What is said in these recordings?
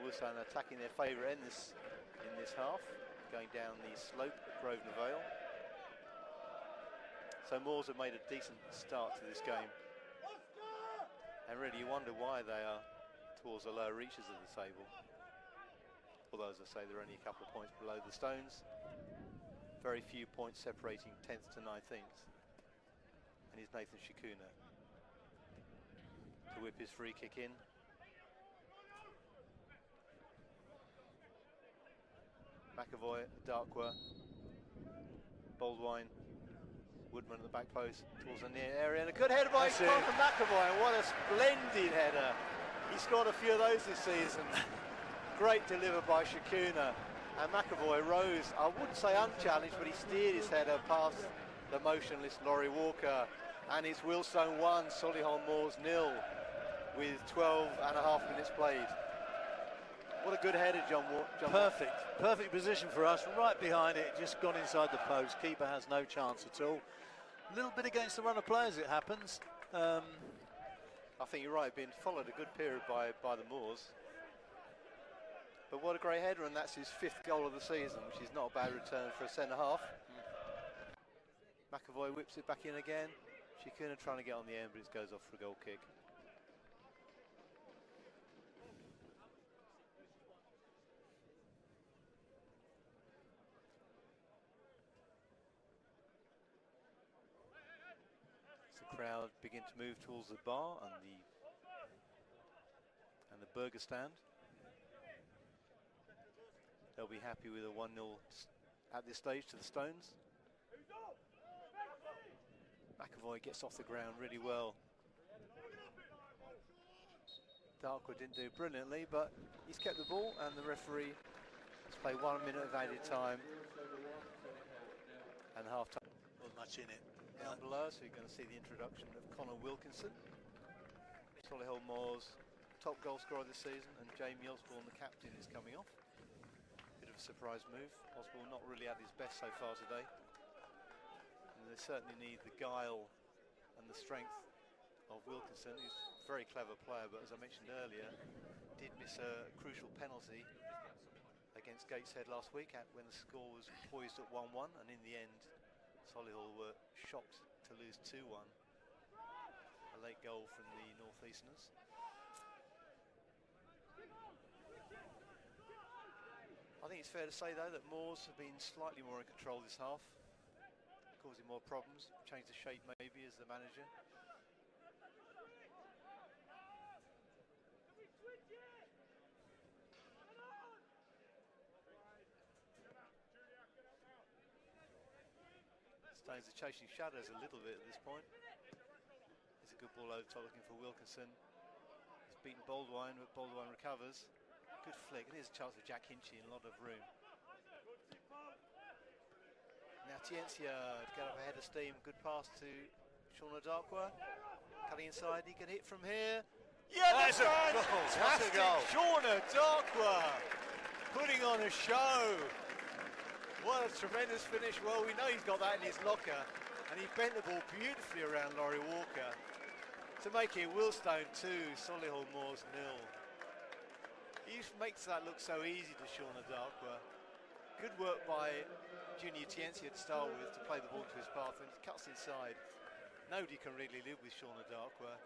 Wealdstone attacking their favourite end in this half, going down the slope at Grosvenor Vale. So Moors have made a decent start to this game. And really you wonder why they are towards the lower reaches of the table. Although, as I say, they're only a couple of points below the Stones. Very few points separating 10th to 19th. And here's Nathan Shikuna to whip his free kick in. McAvoy, Darkwa, Boldwine, Woodman at the back post towards the near area, and a good header by McAvoy, and what a splendid header. He scored a few of those this season. Great deliver by Shikuna, and McAvoy rose, I wouldn't say unchallenged, but he steered his header past the motionless Laurie Walker, and it's Wealdstone 1, Solihull Moors 0 with 12 and a half minutes played. What a good header, John. Perfect position for us, right behind it, just gone inside the post. Keeper has no chance at all. A little bit against the run of players, it happens. I think you're right, being followed a good period by the Moors. But what a great header, and that's his 5th goal of the season, which is not a bad return for a centre-half. McAvoy whips it back in again. Shikuna trying to get on the end, but it goes off for a goal kick. The crowd begin to move towards the bar and the burger stand. They'll be happy with a 1-0 at this stage to the Stones. McAvoy gets off the ground really well. Darkwood didn't do brilliantly, but he's kept the ball, and the referee has played 1 minute of added time and half time. Not much in it. Down below, so you're going to see the introduction of Connor Wilkinson, Solihull Moors' top goal scorer this season, and Jamie Osborne, the captain, is coming off. Bit of a surprise move. Osborne not really at his best so far today. And they certainly need the guile and the strength of Wilkinson, who's a very clever player, but as I mentioned earlier, did miss a crucial penalty against Gateshead last week when the score was poised at 1-1, and in the end Solihull were shocked to lose 2-1. A late goal from the North-Easterners. I think it's fair to say though that Moors have been slightly more in control this half, causing more problems. Changed the shape maybe as the manager. Stones are chasing shadows a little bit at this point. It's a good ball over top looking for Wilkinson. He's beaten Boldwine, but Boldwine recovers. Good flick, and here's a chance for Jack Hinchy in a lot of room. Now Tiensia to get up ahead of steam. Good pass to Shauna Darkwa. Cutting inside, he can hit from here. Yeah, that's fantastic! Shauna Darkwa putting on a show. What a tremendous finish. Well, we know he's got that in his locker, and he bent the ball beautifully around Laurie Walker to make it Wealdstone 2, Solihull Moors 0. He makes that look so easy to Shauna Darkwa. Good work by Junior Tiensia to start with to play the ball to his path, and he cuts inside. Nobody can really live with Shauna Darkwa,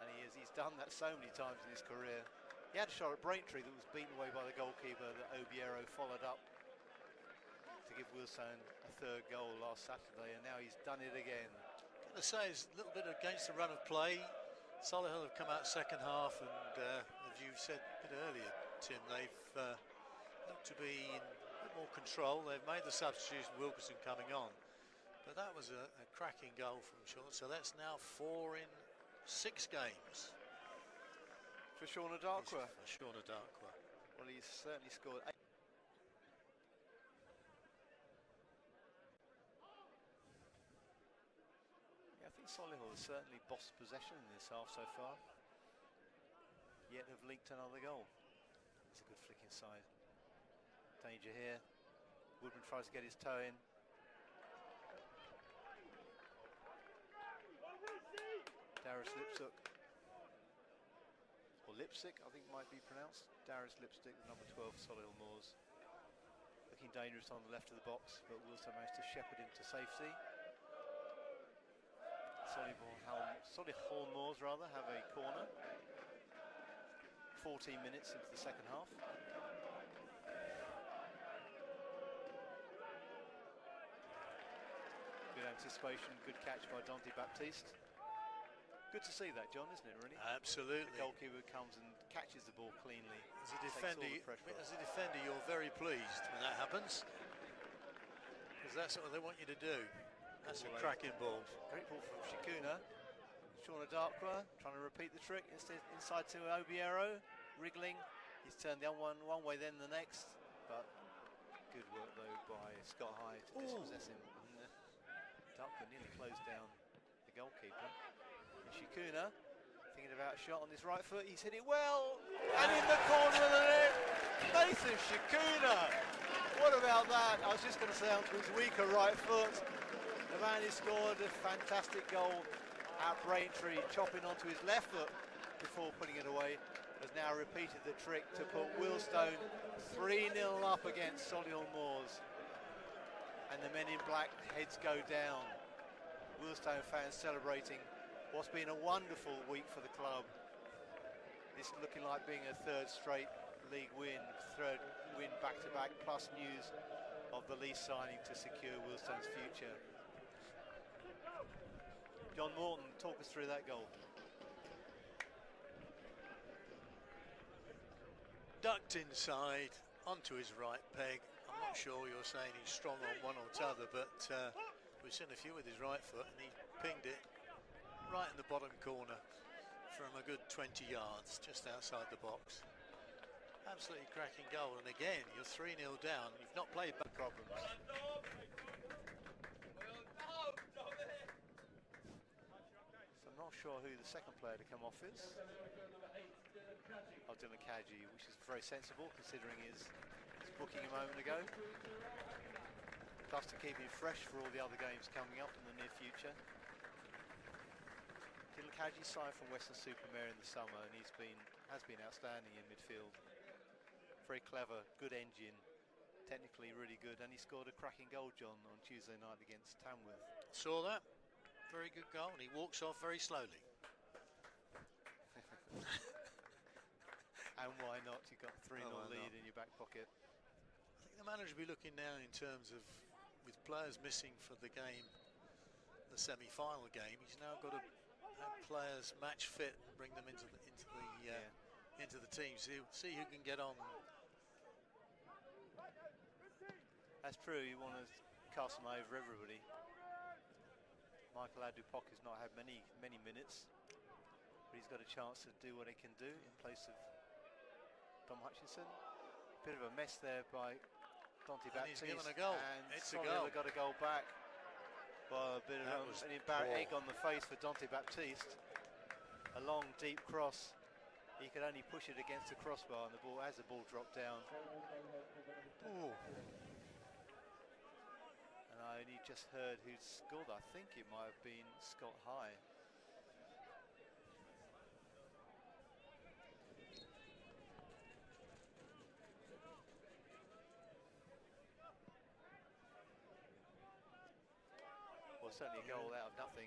and he's done that so many times in his career. He had a shot at Braintree that was beaten away by the goalkeeper that Obiero followed up to give Wealdstone a 3rd goal last Saturday, and now he's done it again. Got to say, it's a little bit against the run of play. Solihull have come out second half, and as you said a bit earlier, Tim, they've looked to be in a bit more control. They've made the substitution, Wilkinson coming on, but that was a cracking goal from Shauna. So that's now 4 in 6 games for Shauna Darkwa. Well, he's certainly scored 8. I think Solihull has certainly bossed possession in this half so far, yet have leaked another goal. It's a good flick inside. Danger here. Woodman tries to get his toe in. Darius Lipsuk, or Lipstick, I think might be pronounced. Darius Lipstick, number 12 for Solihull Moors. Looking dangerous on the left of the box, but Wealdstone managed to shepherd him to safety. Solihull Moors rather have a corner. 14 minutes into the second half. Good anticipation, good catch by Dante Baptiste. Good to see that, John, isn't it, really? Absolutely. The goalkeeper comes and catches the ball cleanly. As a defender, you're very pleased when that happens, because that's what they want you to do. That's a cracking ball. Great ball from Shikuna. Shauna Darkwa trying to repeat the trick. Inside to Obiero, wriggling. He's turned the one way, then the next. But good work, though, by Scott High to dispossess him. Darkwa nearly closed down the goalkeeper. Shikuna thinking about a shot on his right foot. He's hit it well, and in the corner of the net, Nathan Shikuna. What about that? I was just going to say onto his weaker right foot. The man who scored a fantastic goal at Braintree, chopping onto his left foot before putting it away, has now repeated the trick to put Wealdstone 3-0 up against Solihull Moors. And the men in black heads go down. Wealdstone fans celebrating what's been a wonderful week for the club. This looking like being a third straight league win, third win back-to-back, plus news of the lease signing to secure Wealdstone's future. John Morton, talk us through that goal. Ducked inside, onto his right peg. I'm not sure you're saying he's strong on one or t'other, but we've seen a few with his right foot, and he pinged it right in the bottom corner from a good 20 yards, just outside the box. Absolutely cracking goal, and again, you're 3-0 down. You've not played back problems. So I'm not sure who the second player to come off is. Dylan Kaji, which is very sensible considering his booking a moment ago. Plus to keep him fresh for all the other games coming up in the near future. Dylan Kaji signed from Western Supermare in the summer, and has been outstanding in midfield. Very clever, good engine, technically really good, and he scored a cracking goal, John, on Tuesday night against Tamworth. Saw that. Very good goal, and he walks off very slowly. And why not? You've got 3-0 lead in your back pocket. I think the manager will be looking now in terms of, with players missing for the game, the semi-final game, he's now got to have players match fit and bring them into the team. See who can get on. That's true. You want to cast them over everybody. Michael Adupok has not had many minutes, but he's got a chance to do what he can do in place of Tom Hutchinson. Bit of a mess there by Dante Baptiste. He's given a goal. And it's a goal. Got a goal back. Well, a bit of an egg on the face for Dante Baptiste. A long, deep cross. He could only push it against the crossbar, and the ball, as the ball dropped down. Ooh. And I only just heard who'd scored. I think it might have been Scott High. Well, certainly a goal out of nothing,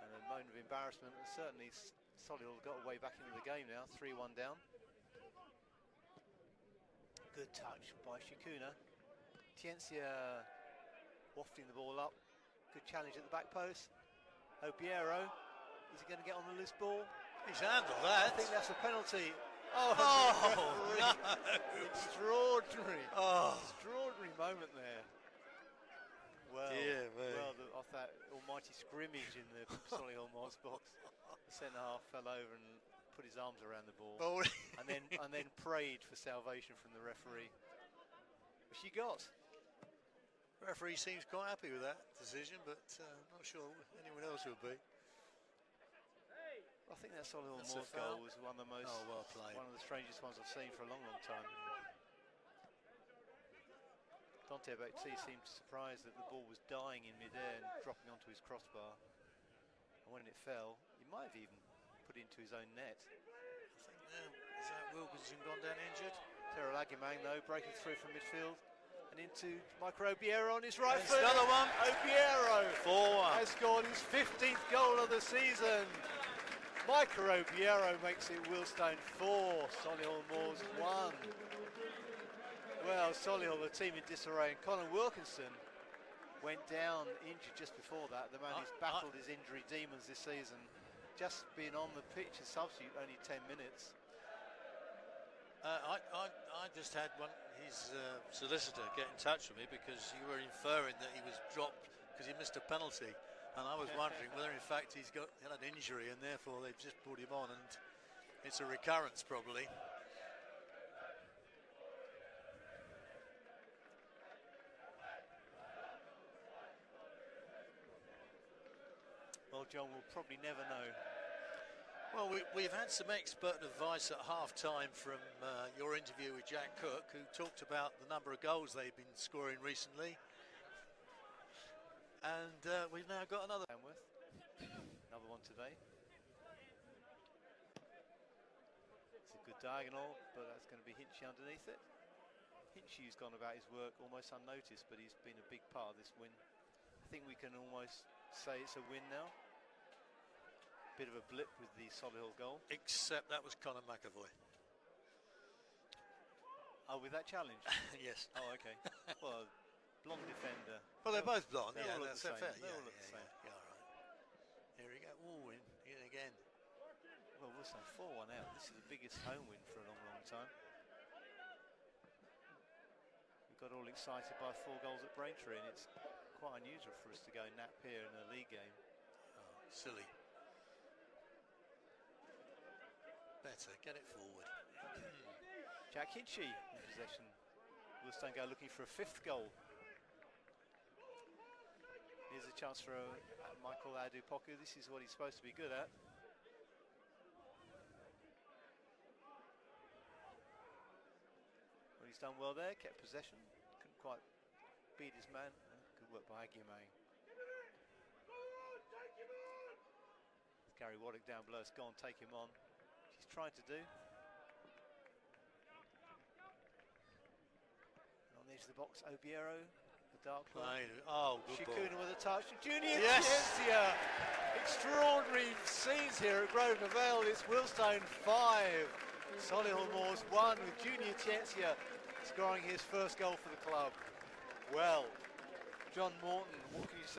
and a moment of embarrassment, and certainly Solihull got away back into the game now, 3-1 down. Good touch by Shikuna. Tiensia wafting the ball up. Good challenge at the back post. Obiero, is he going to get on the loose ball? He's handled that. I think that's a penalty. Oh, no. Extraordinary. Extraordinary moment there. Well, off that almighty scrimmage in the Solihull Moors box, the centre half fell over and put his arms around the ball, and then prayed for salvation from the referee, which he got. The referee seems quite happy with that decision, but I'm not sure anyone else would be. I think that Solihull Moors goal was one of the most, one of the strangest ones I've seen for a long, long time. Dante Baptiste seemed surprised that the ball was dying in mid-air and dropping onto his crossbar. And when it fell, he might have even put it into his own net. I think Is that Wilkinson gone down injured? Terrell Aguimang, though, breaking through from midfield and into Michael Obiero on his right foot. Another one. Obiero 4-1. has scored his 15th goal of the season. Michael Obiero makes it Wealdstone 4, Solihull Moors 1. Well, Solihull, a team in disarray, and Colin Wilkinson went down injured just before that. The man who's battled his injury demons this season, just being on the pitch as substitute, only 10 minutes. I just had his solicitor get in touch with me because you were inferring that he was dropped because he missed a penalty, and I was wondering whether in fact he had an injury and therefore they've just put him on, and it's a recurrence probably. Well, John, we'll probably never know. Well, we've had some expert advice at half-time from your interview with Jack Cook, who talked about the number of goals they've been scoring recently. And we've now got another one today. It's a good diagonal, but that's going to be Hinchy underneath it. Hinchy's gone about his work almost unnoticed, but he's been a big part of this win. I think we can almost say it's a win now. Bit of a blip with the Solihull goal. Except that was Conor McAvoy. Oh, with that challenge? Yes. Oh, okay. Well, blonde defender. Well, they're both blonde. They Yeah, all look that's the same. fair. They all look Yeah, the same. all right. Here we go. Ooh, in again. Well, Wealdstone 4-1 out. This is the biggest home win for a long, long time. We got all excited by 4 goals at Braintree, and it's quite unusual for us to go nap here in a league game. Oh, silly. Better get it forward. Jack Hinchy in possession. Wealdstone go looking for a 5th goal. Here's a chance for Michael Adupoku. This is what he's supposed to be good at. Well, he's done well there, kept possession. Couldn't quite beat his man. Good work by Aguimang. Gary Waddock down below. It's gone, take him on. He's trying to do. And on the edge of the box, Obiero, the dark line. Oh, good Shikuna ball. with a touch. Junior Yes. Tiensia. Extraordinary scenes here at Grosvenor Vale. It's Wealdstone 5, Solihull Moors 1, with Junior Tiensia scoring his first goal for the club. Well, John Morton, what can you say?